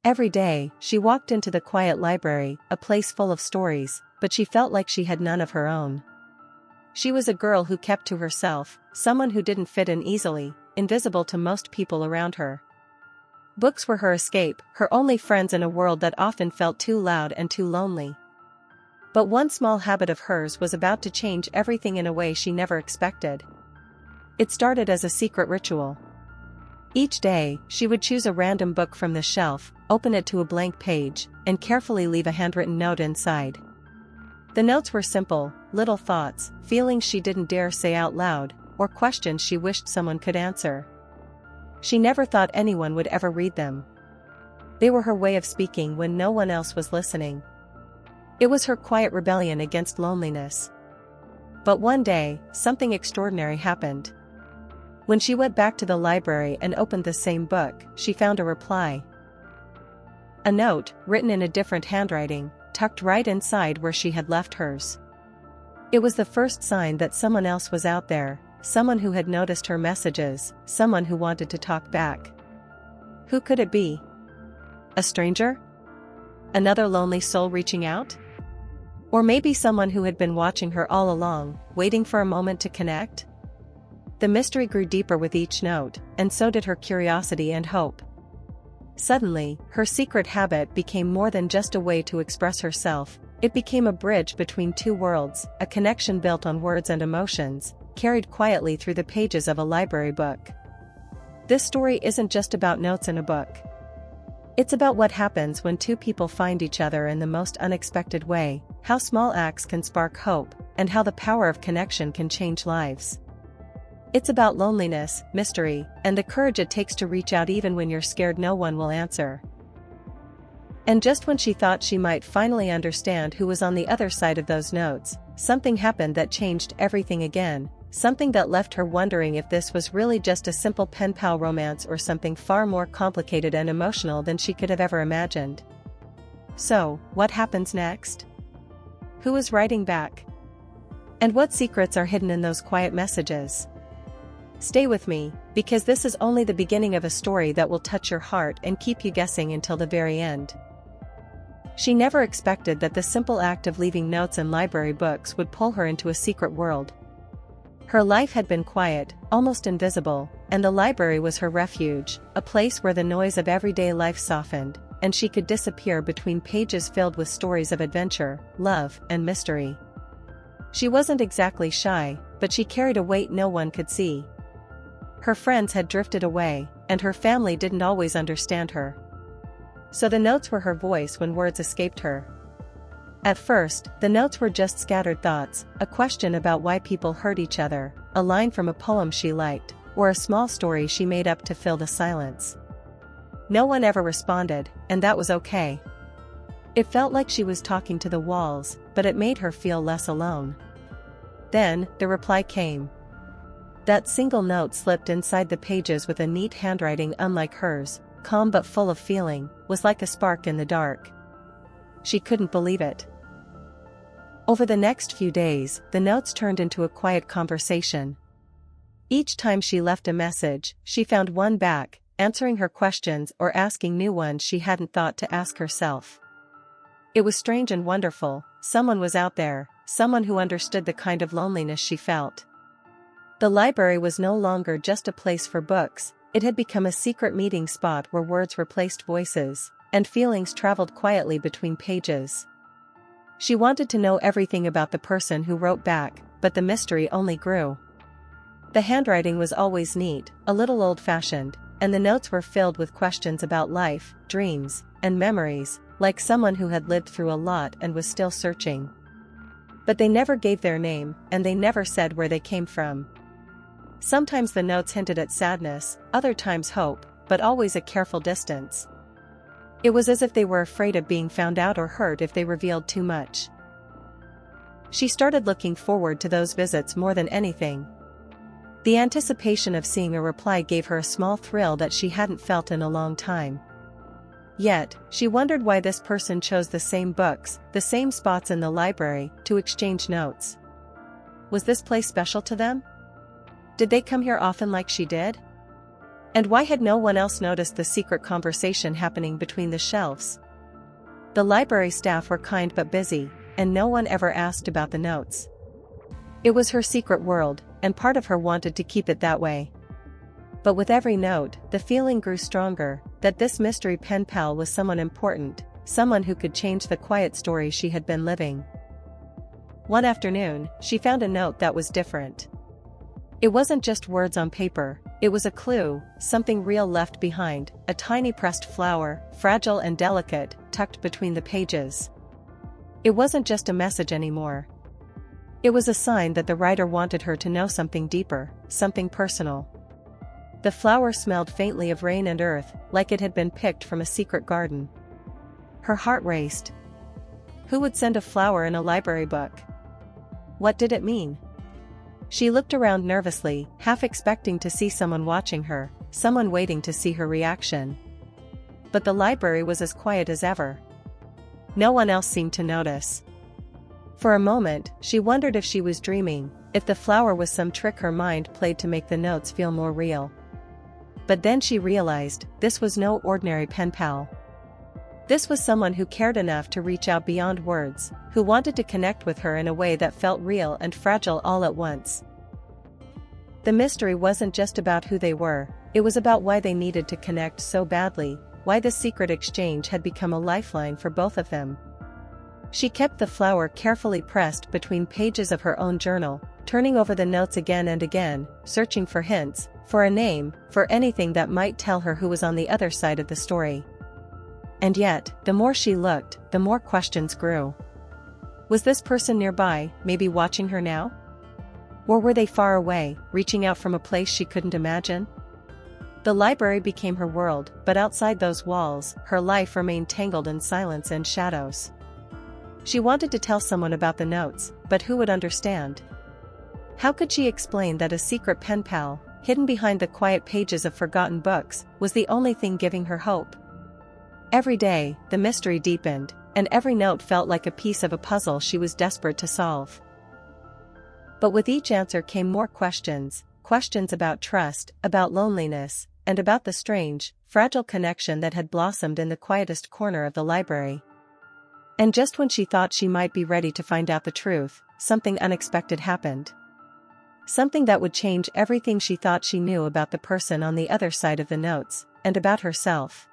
Every day, she walked into the quiet library, a place full of stories, but she felt like she had none of her own. She was a girl who kept to herself, someone who didn't fit in easily, invisible to most people around her. Books were her escape, her only friends in a world that often felt too loud and too lonely. But one small habit of hers was about to change everything in a way she never expected. It started as a secret ritual. Each day, she would choose a random book from the shelf, open it to a blank page, and carefully leave a handwritten note inside. The notes were simple, little thoughts, feelings she didn't dare say out loud, or questions she wished someone could answer. She never thought anyone would ever read them. They were her way of speaking when no one else was listening. It was her quiet rebellion against loneliness. But one day, something extraordinary happened. When she went back to the library and opened the same book, she found a reply. A note, written in a different handwriting, tucked right inside where she had left hers. It was the first sign that someone else was out there, someone who had noticed her messages, someone who wanted to talk back. Who could it be? A stranger? Another lonely soul reaching out? Or maybe someone who had been watching her all along, waiting for a moment to connect? The mystery grew deeper with each note, and so did her curiosity and hope. Suddenly, her secret habit became more than just a way to express herself. It became a bridge between two worlds, a connection built on words and emotions, carried quietly through the pages of a library book. This story isn't just about notes in a book. It's about what happens when two people find each other in the most unexpected way, how small acts can spark hope, and how the power of connection can change lives. It's about loneliness, mystery, and the courage it takes to reach out even when you're scared no one will answer. And just when she thought she might finally understand who was on the other side of those notes, something happened that changed everything again, something that left her wondering if this was really just a simple pen pal romance or something far more complicated and emotional than she could have ever imagined. So, what happens next? Who is writing back? And what secrets are hidden in those quiet messages? Stay with me, because this is only the beginning of a story that will touch your heart and keep you guessing until the very end. She never expected that the simple act of leaving notes in library books would pull her into a secret world. Her life had been quiet, almost invisible, and the library was her refuge, a place where the noise of everyday life softened, and she could disappear between pages filled with stories of adventure, love, and mystery. She wasn't exactly shy, but she carried a weight no one could see. Her friends had drifted away, and her family didn't always understand her. So the notes were her voice when words escaped her. At first, the notes were just scattered thoughts, a question about why people hurt each other, a line from a poem she liked, or a small story she made up to fill the silence. No one ever responded, and that was okay. It felt like she was talking to the walls, but it made her feel less alone. Then, the reply came. That single note slipped inside the pages with a neat handwriting unlike hers, calm but full of feeling, was like a spark in the dark. She couldn't believe it. Over the next few days, the notes turned into a quiet conversation. Each time she left a message, she found one back, answering her questions or asking new ones she hadn't thought to ask herself. It was strange and wonderful. Someone was out there, someone who understood the kind of loneliness she felt. The library was no longer just a place for books, it had become a secret meeting spot where words replaced voices, and feelings traveled quietly between pages. She wanted to know everything about the person who wrote back, but the mystery only grew. The handwriting was always neat, a little old-fashioned, and the notes were filled with questions about life, dreams, and memories, like someone who had lived through a lot and was still searching. But they never gave their name, and they never said where they came from. Sometimes the notes hinted at sadness, other times hope, but always a careful distance. It was as if they were afraid of being found out or hurt if they revealed too much. She started looking forward to those visits more than anything. The anticipation of seeing a reply gave her a small thrill that she hadn't felt in a long time. Yet, she wondered why this person chose the same books, the same spots in the library, to exchange notes. Was this place special to them? Did they come here often like she did? And why had no one else noticed the secret conversation happening between the shelves? The library staff were kind but busy, and no one ever asked about the notes. It was her secret world, and part of her wanted to keep it that way. But with every note, the feeling grew stronger, that this mystery pen pal was someone important, someone who could change the quiet story she had been living. One afternoon, she found a note that was different. It wasn't just words on paper, it was a clue, something real left behind, a tiny pressed flower, fragile and delicate, tucked between the pages. It wasn't just a message anymore. It was a sign that the writer wanted her to know something deeper, something personal. The flower smelled faintly of rain and earth, like it had been picked from a secret garden. Her heart raced. Who would send a flower in a library book? What did it mean? She looked around nervously, half expecting to see someone watching her, someone waiting to see her reaction. But the library was as quiet as ever. No one else seemed to notice. For a moment, she wondered if she was dreaming, if the flower was some trick her mind played to make the notes feel more real. But then she realized, this was no ordinary pen pal. This was someone who cared enough to reach out beyond words, who wanted to connect with her in a way that felt real and fragile all at once. The mystery wasn't just about who they were, it was about why they needed to connect so badly, why the secret exchange had become a lifeline for both of them. She kept the flower carefully pressed between pages of her own journal, turning over the notes again and again, searching for hints, for a name, for anything that might tell her who was on the other side of the story. And yet, the more she looked, the more questions grew. Was this person nearby, maybe watching her now? Or were they far away, reaching out from a place she couldn't imagine? The library became her world, but outside those walls, her life remained tangled in silence and shadows. She wanted to tell someone about the notes, but who would understand? How could she explain that a secret pen pal, hidden behind the quiet pages of forgotten books, was the only thing giving her hope? Every day, the mystery deepened, and every note felt like a piece of a puzzle she was desperate to solve. But with each answer came more questions, questions about trust, about loneliness, and about the strange, fragile connection that had blossomed in the quietest corner of the library. And just when she thought she might be ready to find out the truth, something unexpected happened. Something that would change everything she thought she knew about the person on the other side of the notes, and about herself.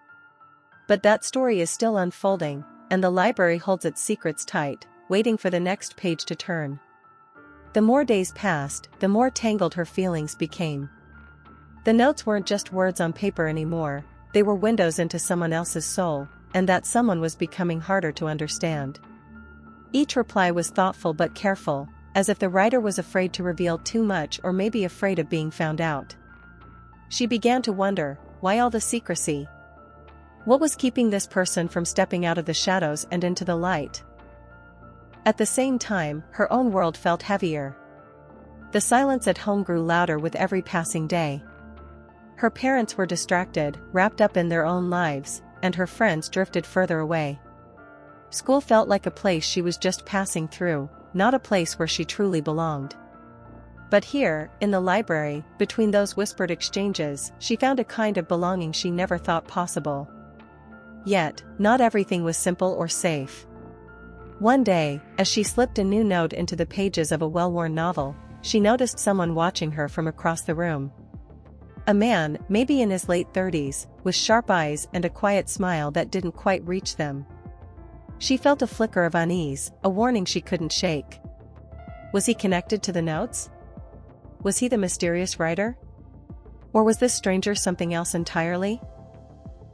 But that story is still unfolding, and the library holds its secrets tight, waiting for the next page to turn. The more days passed, the more tangled her feelings became. The notes weren't just words on paper anymore, they were windows into someone else's soul, and that someone was becoming harder to understand. Each reply was thoughtful but careful, as if the writer was afraid to reveal too much or maybe afraid of being found out. She began to wonder, why all the secrecy? What was keeping this person from stepping out of the shadows and into the light? At the same time, her own world felt heavier. The silence at home grew louder with every passing day. Her parents were distracted, wrapped up in their own lives, and her friends drifted further away. School felt like a place she was just passing through, not a place where she truly belonged. But here, in the library, between those whispered exchanges, she found a kind of belonging she never thought possible. Yet, not everything was simple or safe. One day, as she slipped a new note into the pages of a well-worn novel, she noticed someone watching her from across the room. A man, maybe in his late 30s, with sharp eyes and a quiet smile that didn't quite reach them. She felt a flicker of unease, a warning she couldn't shake. Was he connected to the notes? Was he the mysterious writer? Or was this stranger something else entirely?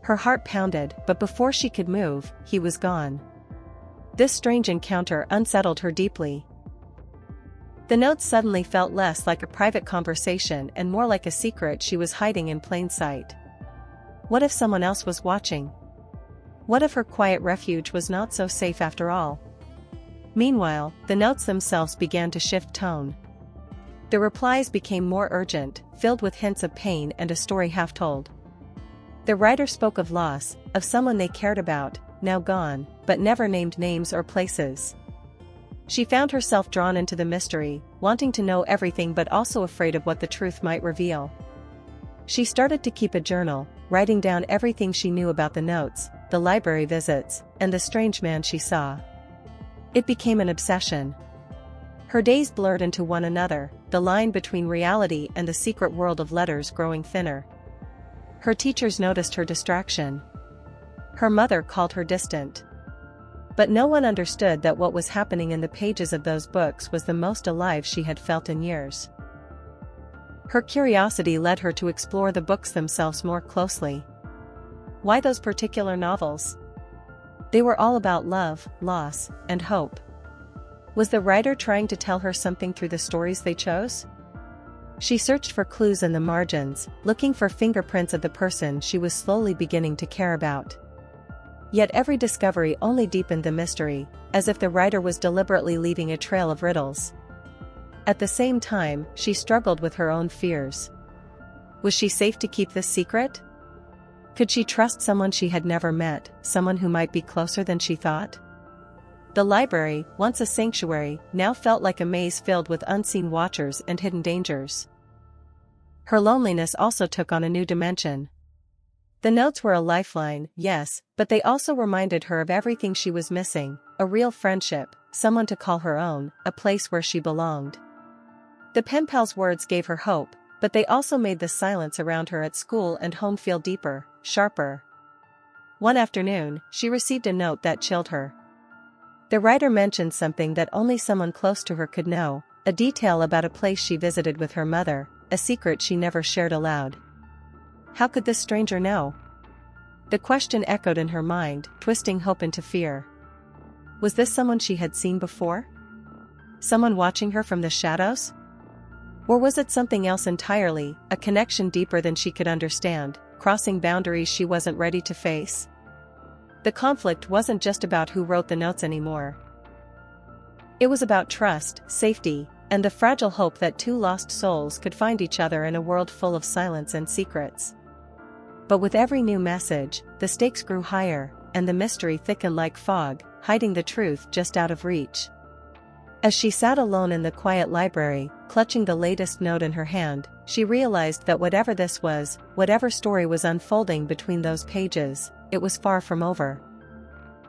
Her heart pounded, but before she could move, he was gone. This strange encounter unsettled her deeply. The notes suddenly felt less like a private conversation and more like a secret she was hiding in plain sight. What if someone else was watching? What if her quiet refuge was not so safe after all? Meanwhile, the notes themselves began to shift tone. The replies became more urgent, filled with hints of pain and a story half told. The writer spoke of loss, of someone they cared about, now gone, but never named names or places. She found herself drawn into the mystery, wanting to know everything but also afraid of what the truth might reveal. She started to keep a journal, writing down everything she knew about the notes, the library visits, and the strange man she saw. It became an obsession. Her days blurred into one another, the line between reality and the secret world of letters growing thinner. Her teachers noticed her distraction. Her mother called her distant. But no one understood that what was happening in the pages of those books was the most alive she had felt in years. Her curiosity led her to explore the books themselves more closely. Why those particular novels? They were all about love, loss, and hope. Was the writer trying to tell her something through the stories they chose? She searched for clues in the margins, looking for fingerprints of the person she was slowly beginning to care about. Yet every discovery only deepened the mystery, as if the writer was deliberately leaving a trail of riddles. At the same time, she struggled with her own fears. Was she safe to keep this secret? Could she trust someone she had never met, someone who might be closer than she thought? The library, once a sanctuary, now felt like a maze filled with unseen watchers and hidden dangers. Her loneliness also took on a new dimension. The notes were a lifeline, yes, but they also reminded her of everything she was missing: a real friendship, someone to call her own, a place where she belonged. The pen pal's words gave her hope, but they also made the silence around her at school and home feel deeper, sharper. One afternoon, she received a note that chilled her. The writer mentioned something that only someone close to her could know, a detail about a place she visited with her mother, a secret she never shared aloud. How could this stranger know? The question echoed in her mind, twisting hope into fear. Was this someone she had seen before? Someone watching her from the shadows? Or was it something else entirely, a connection deeper than she could understand, crossing boundaries she wasn't ready to face? The conflict wasn't just about who wrote the notes anymore. It was about trust, safety, and the fragile hope that two lost souls could find each other in a world full of silence and secrets. But with every new message, the stakes grew higher, and the mystery thickened like fog, hiding the truth just out of reach. As she sat alone in the quiet library, clutching the latest note in her hand, she realized that whatever this was, whatever story was unfolding between those pages, it was far from over.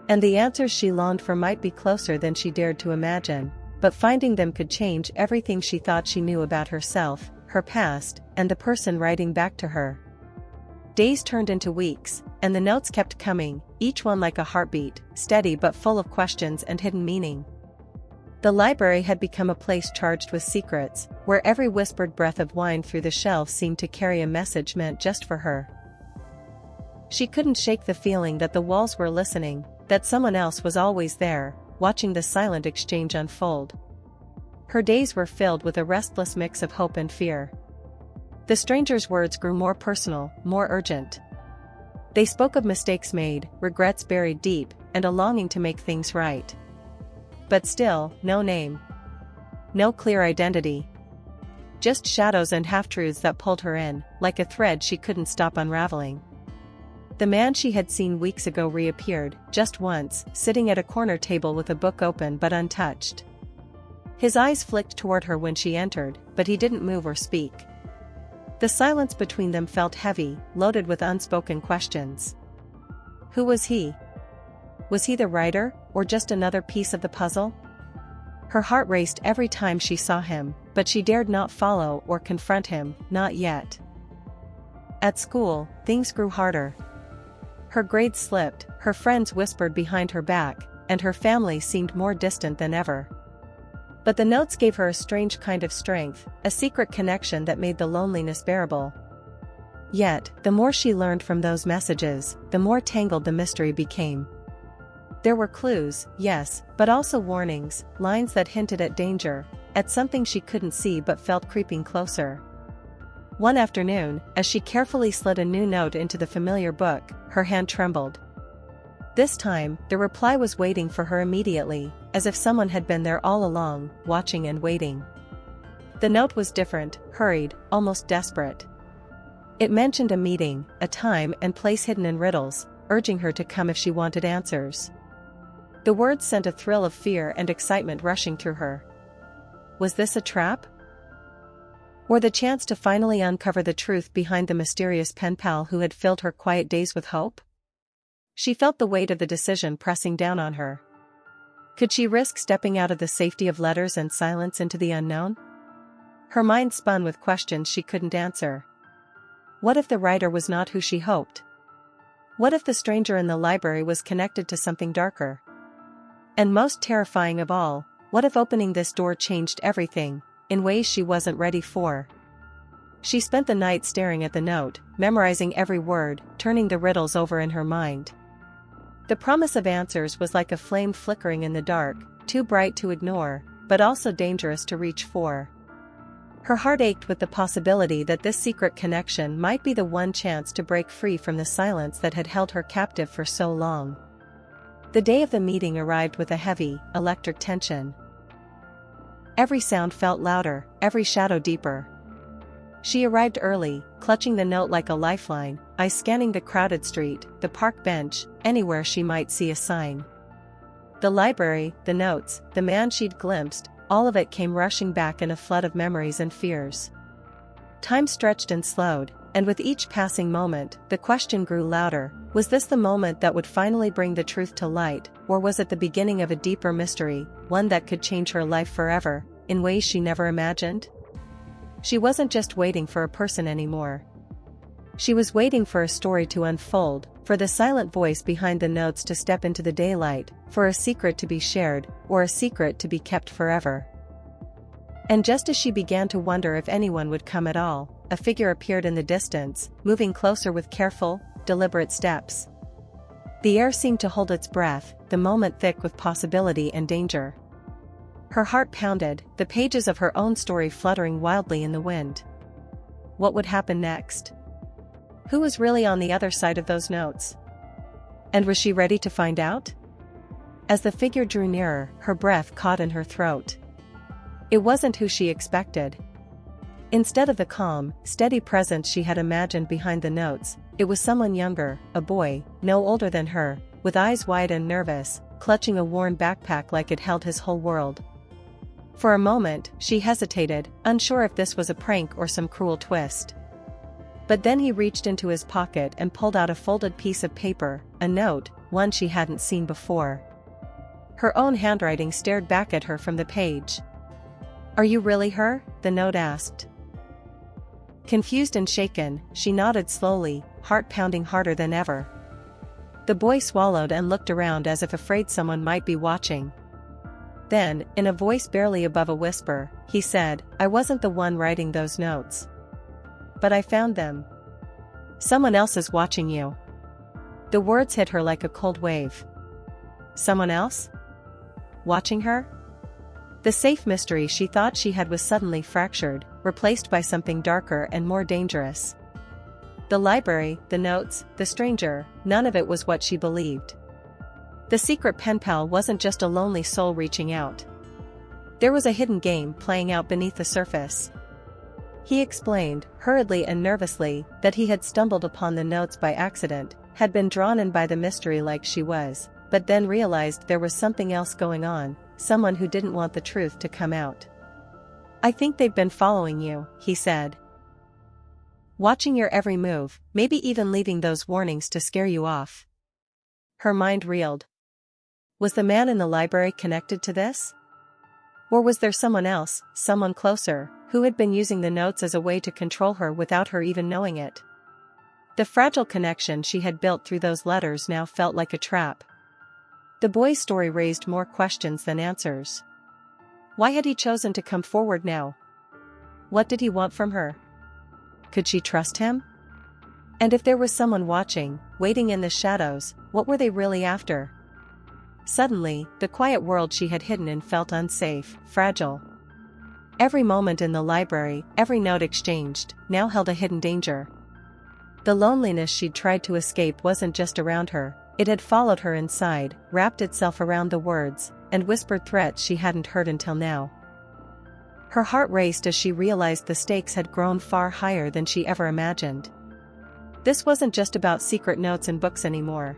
And the answers she longed for might be closer than she dared to imagine, but finding them could change everything she thought she knew about herself, her past, and the person writing back to her. Days turned into weeks, and the notes kept coming, each one like a heartbeat, steady but full of questions and hidden meaning. The library had become a place charged with secrets, where every whispered breath of wine through the shelves seemed to carry a message meant just for her. She couldn't shake the feeling that the walls were listening, that someone else was always there, watching the silent exchange unfold. Her days were filled with a restless mix of hope and fear. The stranger's words grew more personal, more urgent. They spoke of mistakes made, regrets buried deep, and a longing to make things right. But still, no name. No clear identity. Just shadows and half-truths that pulled her in, like a thread she couldn't stop unraveling. The man she had seen weeks ago reappeared, just once, sitting at a corner table with a book open but untouched. His eyes flicked toward her when she entered, but he didn't move or speak. The silence between them felt heavy, loaded with unspoken questions. Who was he? Was he the writer, or just another piece of the puzzle? Her heart raced every time she saw him, but she dared not follow or confront him, not yet. At school, things grew harder. Her grades slipped, her friends whispered behind her back, and her family seemed more distant than ever. But the notes gave her a strange kind of strength, a secret connection that made the loneliness bearable. Yet, the more she learned from those messages, the more tangled the mystery became. There were clues, yes, but also warnings, lines that hinted at danger, at something she couldn't see but felt creeping closer. One afternoon, as she carefully slid a new note into the familiar book, her hand trembled. This time, the reply was waiting for her immediately, as if someone had been there all along, watching and waiting. The note was different, hurried, almost desperate. It mentioned a meeting, a time and place hidden in riddles, urging her to come if she wanted answers. The words sent a thrill of fear and excitement rushing through her. Was this a trap? Or the chance to finally uncover the truth behind the mysterious pen pal who had filled her quiet days with hope? She felt the weight of the decision pressing down on her. Could she risk stepping out of the safety of letters and silence into the unknown? Her mind spun with questions she couldn't answer. What if the writer was not who she hoped? What if the stranger in the library was connected to something darker? And most terrifying of all, what if opening this door changed everything, in ways she wasn't ready for? She spent the night staring at the note, memorizing every word, turning the riddles over in her mind. The promise of answers was like a flame flickering in the dark, too bright to ignore, but also dangerous to reach for. Her heart ached with the possibility that this secret connection might be the one chance to break free from the silence that had held her captive for so long. The day of the meeting arrived with a heavy, electric tension. Every sound felt louder, every shadow deeper. She arrived early, clutching the note like a lifeline, eyes scanning the crowded street, the park bench, anywhere she might see a sign. The library, the notes, the man she'd glimpsed, all of it came rushing back in a flood of memories and fears. Time stretched and slowed, and with each passing moment, the question grew louder: was this the moment that would finally bring the truth to light, or was it the beginning of a deeper mystery, one that could change her life forever, in ways she never imagined? She wasn't just waiting for a person anymore. She was waiting for a story to unfold, for the silent voice behind the notes to step into the daylight, for a secret to be shared, or a secret to be kept forever. And just as she began to wonder if anyone would come at all, a figure appeared in the distance, moving closer with careful, deliberate steps. The air seemed to hold its breath, the moment thick with possibility and danger. Her heart pounded, the pages of her own story fluttering wildly in the wind. What would happen next? Who was really on the other side of those notes? And was she ready to find out? As the figure drew nearer, her breath caught in her throat. It wasn't who she expected. Instead of the calm, steady presence she had imagined behind the notes, it was someone younger, a boy, no older than her, with eyes wide and nervous, clutching a worn backpack like it held his whole world. For a moment, she hesitated, unsure if this was a prank or some cruel twist. But then he reached into his pocket and pulled out a folded piece of paper, a note, one she hadn't seen before. Her own handwriting stared back at her from the page. "Are you really her?" the note asked. Confused and shaken, she nodded slowly, heart pounding harder than ever. The boy swallowed and looked around as if afraid someone might be watching. Then, in a voice barely above a whisper, he said, "I wasn't the one writing those notes. But I found them. Someone else is watching you." The words hit her like a cold wave. Someone else? Watching her? The safe mystery she thought she had was suddenly fractured, replaced by something darker and more dangerous. The library, the notes, the stranger, none of it was what she believed. The secret pen pal wasn't just a lonely soul reaching out. There was a hidden game playing out beneath the surface. He explained, hurriedly and nervously, that he had stumbled upon the notes by accident, had been drawn in by the mystery like she was, but then realized there was something else going on, someone who didn't want the truth to come out. "I think they've been following you," he said. "Watching your every move, maybe even leaving those warnings to scare you off." Her mind reeled. Was the man in the library connected to this? Or was there someone else, someone closer, who had been using the notes as a way to control her without her even knowing it? The fragile connection she had built through those letters now felt like a trap. The boy's story raised more questions than answers. Why had he chosen to come forward now? What did he want from her? Could she trust him? And if there was someone watching, waiting in the shadows, what were they really after? Suddenly, the quiet world she had hidden in felt unsafe, fragile. Every moment in the library, every note exchanged, now held a hidden danger. The loneliness she'd tried to escape wasn't just around her, it had followed her inside, wrapped itself around the words, and whispered threats she hadn't heard until now. Her heart raced as she realized the stakes had grown far higher than she ever imagined. This wasn't just about secret notes and books anymore.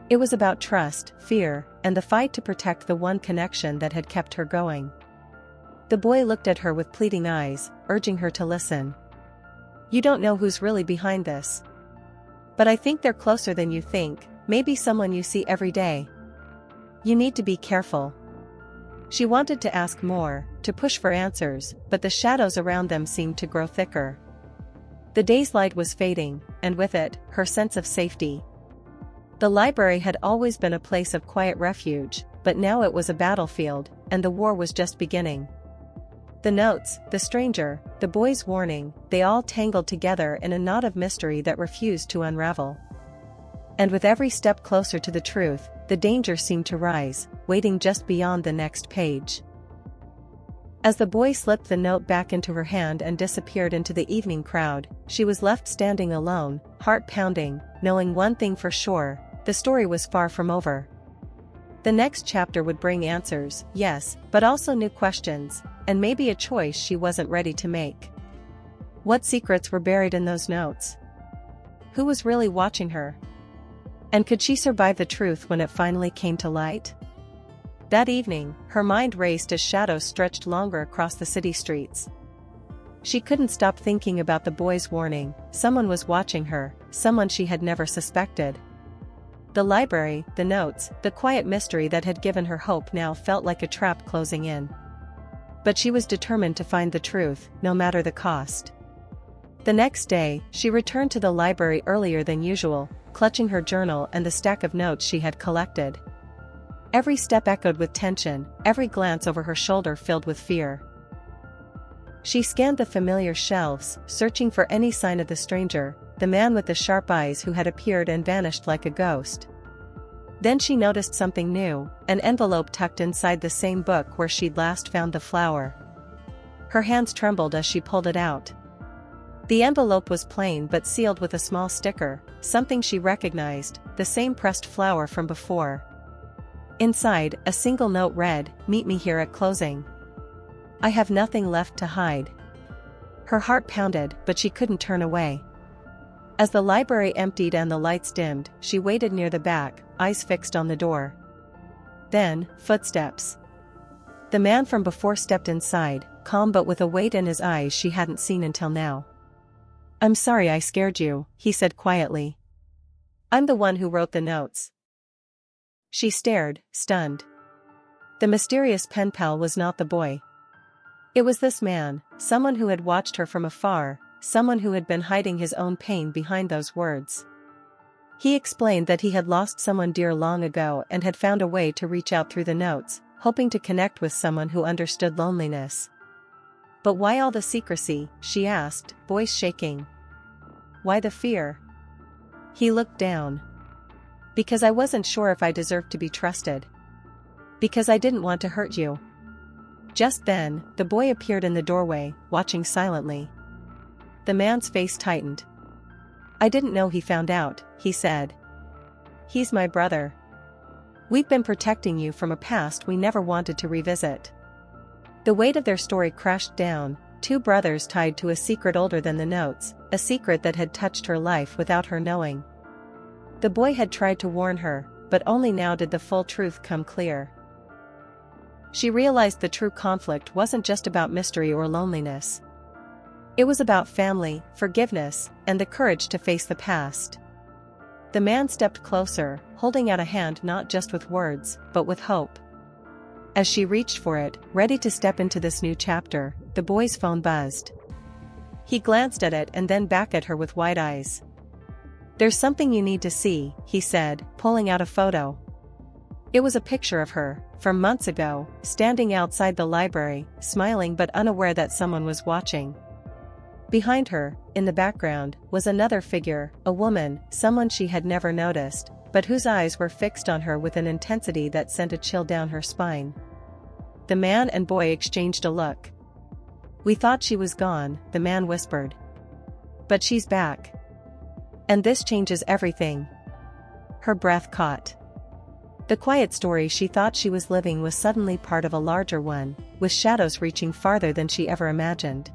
It was about trust, fear, and the fight to protect the one connection that had kept her going. The boy looked at her with pleading eyes, urging her to listen. You don't know who's really behind this. But I think they're closer than you think, maybe someone you see every day. You need to be careful. She wanted to ask more, to push for answers, but the shadows around them seemed to grow thicker. The day's light was fading, and with it, her sense of safety. The library had always been a place of quiet refuge, but now it was a battlefield, and the war was just beginning. The notes, the stranger, the boy's warning, they all tangled together in a knot of mystery that refused to unravel. And with every step closer to the truth, the danger seemed to rise, waiting just beyond the next page. As the boy slipped the note back into her hand and disappeared into the evening crowd, she was left standing alone, heart pounding, knowing one thing for sure, the story was far from over. The next chapter would bring answers, yes, but also new questions, and maybe a choice she wasn't ready to make. What secrets were buried in those notes? Who was really watching her? And could she survive the truth when it finally came to light? That evening, her mind raced as shadows stretched longer across the city streets. She couldn't stop thinking about the boy's warning. Someone was watching her, someone she had never suspected. The library, the notes, the quiet mystery that had given her hope now felt like a trap closing in. But she was determined to find the truth, no matter the cost. The next day, she returned to the library earlier than usual, clutching her journal and the stack of notes she had collected. Every step echoed with tension, every glance over her shoulder filled with fear. She scanned the familiar shelves, searching for any sign of the stranger, the man with the sharp eyes who had appeared and vanished like a ghost. Then she noticed something new, an envelope tucked inside the same book where she'd last found the flower. Her hands trembled as she pulled it out. The envelope was plain but sealed with a small sticker, something she recognized, the same pressed flower from before. Inside, a single note read, "Meet me here at closing. I have nothing left to hide." Her heart pounded, but she couldn't turn away. As the library emptied and the lights dimmed, she waited near the back, eyes fixed on the door. Then, footsteps. The man from before stepped inside, calm but with a weight in his eyes she hadn't seen until now. "I'm sorry I scared you," he said quietly. "I'm the one who wrote the notes." She stared, stunned. The mysterious pen pal was not the boy. It was this man, someone who had watched her from afar, someone who had been hiding his own pain behind those words. He explained that he had lost someone dear long ago and had found a way to reach out through the notes, hoping to connect with someone who understood loneliness. "But why all the secrecy?" she asked, voice shaking. "Why the fear?" He looked down. "Because I wasn't sure if I deserved to be trusted. Because I didn't want to hurt you." Just then, the boy appeared in the doorway, watching silently. The man's face tightened. "I didn't know he found out," he said. "He's my brother. We've been protecting you from a past we never wanted to revisit." The weight of their story crashed down, two brothers tied to a secret older than the notes, a secret that had touched her life without her knowing. The boy had tried to warn her, but only now did the full truth come clear. She realized the true conflict wasn't just about mystery or loneliness. It was about family, forgiveness, and the courage to face the past. The man stepped closer, holding out a hand not just with words, but with hope. As she reached for it, ready to step into this new chapter, the boy's phone buzzed. He glanced at it and then back at her with wide eyes. "There's something you need to see," he said, pulling out a photo. It was a picture of her, from months ago, standing outside the library, smiling but unaware that someone was watching. Behind her, in the background, was another figure, a woman, someone she had never noticed, but whose eyes were fixed on her with an intensity that sent a chill down her spine. The man and boy exchanged a look. "We thought she was gone," the man whispered. "But she's back. And this changes everything." Her breath caught. The quiet story she thought she was living was suddenly part of a larger one, with shadows reaching farther than she ever imagined.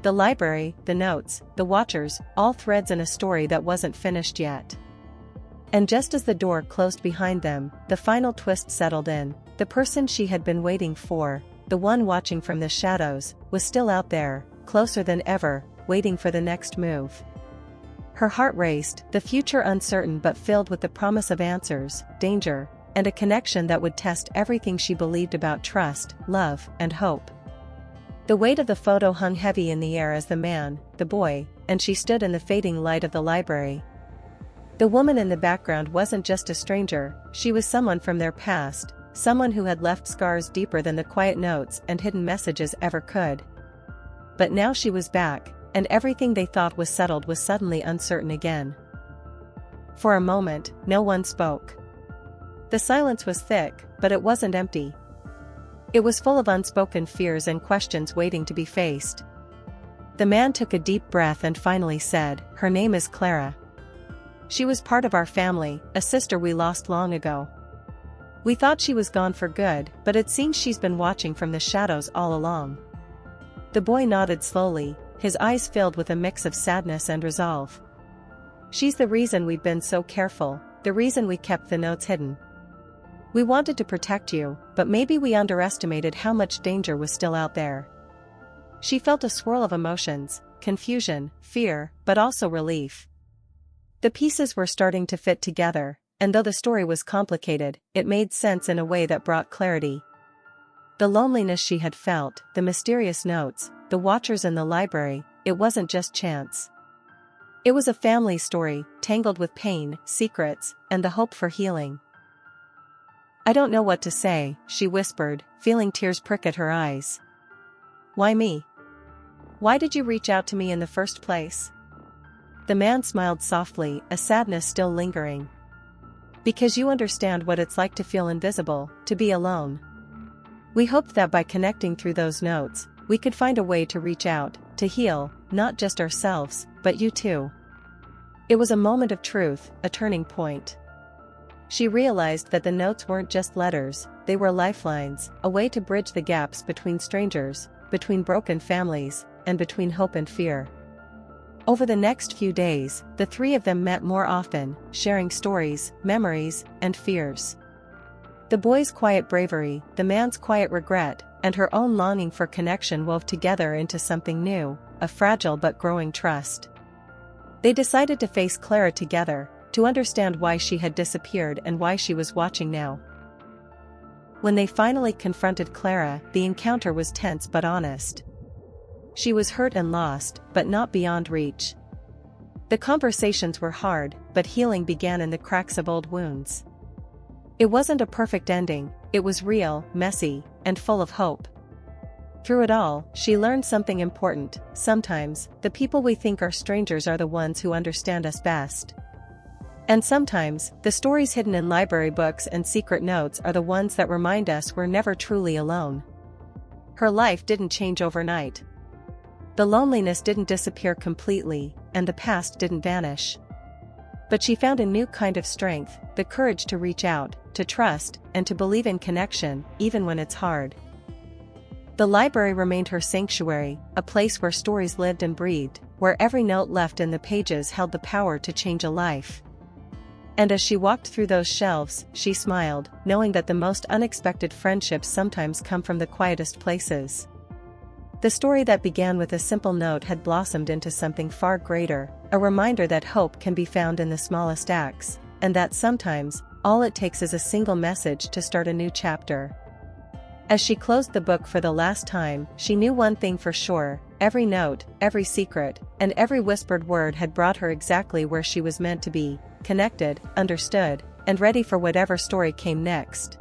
The library, the notes, the watchers, all threads in a story that wasn't finished yet. And just as the door closed behind them, the final twist settled in. The person she had been waiting for, the one watching from the shadows, was still out there, closer than ever, waiting for the next move. Her heart raced, the future uncertain but filled with the promise of answers, danger, and a connection that would test everything she believed about trust, love, and hope. The weight of the photo hung heavy in the air as the man, the boy, and she stood in the fading light of the library. The woman in the background wasn't just a stranger, she was someone from their past, someone who had left scars deeper than the quiet notes and hidden messages ever could. But now she was back, and everything they thought was settled was suddenly uncertain again. For a moment, no one spoke. The silence was thick, but it wasn't empty. It was full of unspoken fears and questions waiting to be faced. The man took a deep breath and finally said, "Her name is Clara. She was part of our family, a sister we lost long ago. We thought she was gone for good, but it seems she's been watching from the shadows all along." The boy nodded slowly, his eyes filled with a mix of sadness and resolve. "She's the reason we've been so careful, the reason we kept the notes hidden. We wanted to protect you, but maybe we underestimated how much danger was still out there." She felt a swirl of emotions, confusion, fear, but also relief. The pieces were starting to fit together, and though the story was complicated, it made sense in a way that brought clarity. The loneliness she had felt, the mysterious notes, the watchers in the library, it wasn't just chance. It was a family story, tangled with pain, secrets, and the hope for healing. "I don't know what to say," she whispered, feeling tears prick at her eyes. "Why me? Why did you reach out to me in the first place?" The man smiled softly, a sadness still lingering. "Because you understand what it's like to feel invisible, to be alone. We hoped that by connecting through those notes, we could find a way to reach out, to heal, not just ourselves, but you too." It was a moment of truth, a turning point. She realized that the notes weren't just letters, they were lifelines, a way to bridge the gaps between strangers, between broken families, and between hope and fear. Over the next few days, the three of them met more often, sharing stories, memories, and fears. The boy's quiet bravery, the man's quiet regret, and her own longing for connection wove together into something new, a fragile but growing trust. They decided to face Clara together, to understand why she had disappeared and why she was watching now. When they finally confronted Clara, the encounter was tense but honest. She was hurt and lost, but not beyond reach. The conversations were hard, but healing began in the cracks of old wounds. It wasn't a perfect ending, it was real, messy, and full of hope. Through it all, she learned something important: sometimes, the people we think are strangers are the ones who understand us best. And sometimes, the stories hidden in library books and secret notes are the ones that remind us we're never truly alone. Her life didn't change overnight. The loneliness didn't disappear completely, and the past didn't vanish. But she found a new kind of strength, the courage to reach out, to trust, and to believe in connection, even when it's hard. The library remained her sanctuary, a place where stories lived and breathed, where every note left in the pages held the power to change a life. And as she walked through those shelves, she smiled, knowing that the most unexpected friendships sometimes come from the quietest places. The story that began with a simple note had blossomed into something far greater, a reminder that hope can be found in the smallest acts, and that sometimes, all it takes is a single message to start a new chapter. As she closed the book for the last time, she knew one thing for sure: every note, every secret, and every whispered word had brought her exactly where she was meant to be, connected, understood, and ready for whatever story came next.